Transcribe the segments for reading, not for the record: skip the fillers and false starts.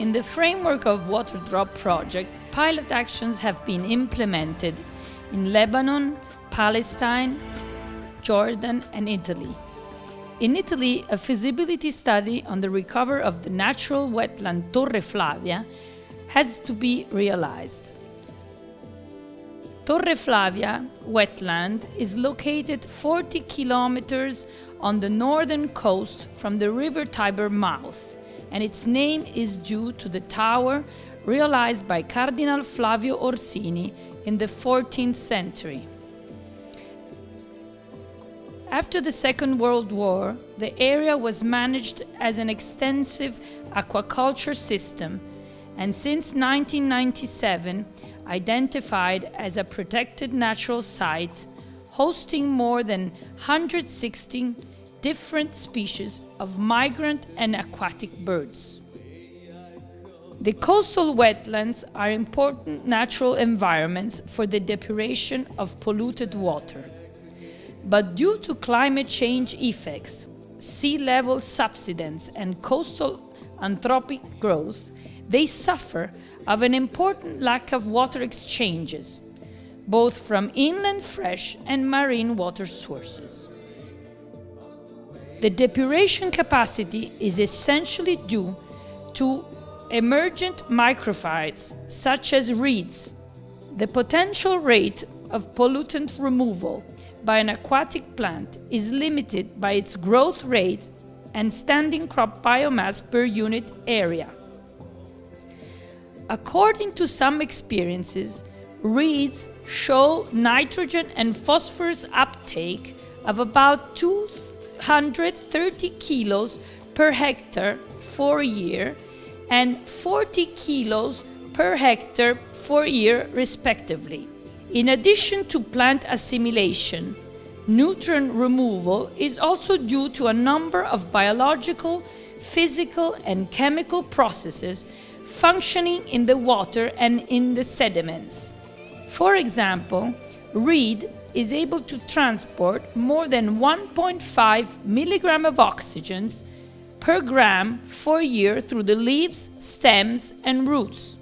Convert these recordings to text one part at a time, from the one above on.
In the framework of Water Drop Project, pilot actions have been implemented in Lebanon, Palestine, Jordan, and Italy. In Italy, a feasibility study on the recovery of the natural wetland Torre Flavia has to be realized. Torre Flavia wetland is located 40 kilometers on the northern coast from the River Tiber mouth, and its name is due to the tower realized by Cardinal Flavio Orsini in the 14th century. After the Second World War, the area was managed as an extensive aquaculture system, and since 1997 identified as a protected natural site, hosting more than 160 different species of migrant and aquatic birds. The coastal wetlands are important natural environments for the depuration of polluted water. But due to climate change effects, sea level subsidence, and coastal anthropic growth, they suffer of an important lack of water exchanges, both from inland fresh and marine water sources. The depuration capacity is essentially due to emergent microphytes such as reeds. The potential rate of pollutant removal by an aquatic plant is limited by its growth rate and standing crop biomass per unit area. According to some experiences, reeds show nitrogen and phosphorus uptake of about 230 kilos per hectare for a year and 40 kilos per hectare for a year respectively. In addition to plant assimilation, nutrient removal is also due to a number of biological, physical, and chemical processes functioning in the water and in the sediments. For example, reed is able to transport more than 1.5 milligram of oxygen per gram for a year through the leaves, stems, and roots.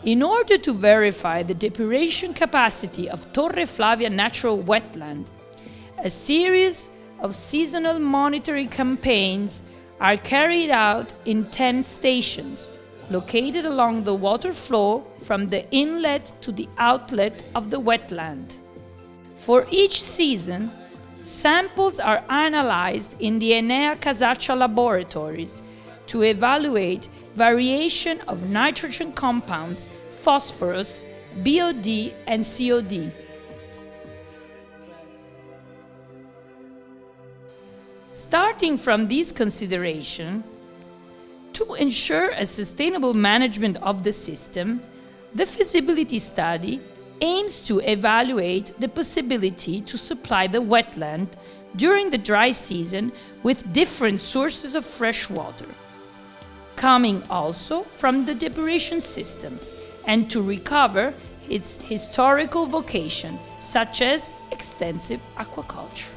In order to verify the depuration capacity of Torre Flavia natural wetland, a series of seasonal monitoring campaigns are carried out in 10 stations, located along the water flow from the inlet to the outlet of the wetland. For each season, samples are analyzed in the Enea Casaccia laboratories to evaluate variation of nitrogen compounds, phosphorus, BOD, and COD. Starting from these considerations, to ensure a sustainable management of the system, the feasibility study aims to evaluate the possibility to supply the wetland during the dry season with different sources of fresh water, coming also from the depuration system, and to recover its historical vocation, such as extensive aquaculture.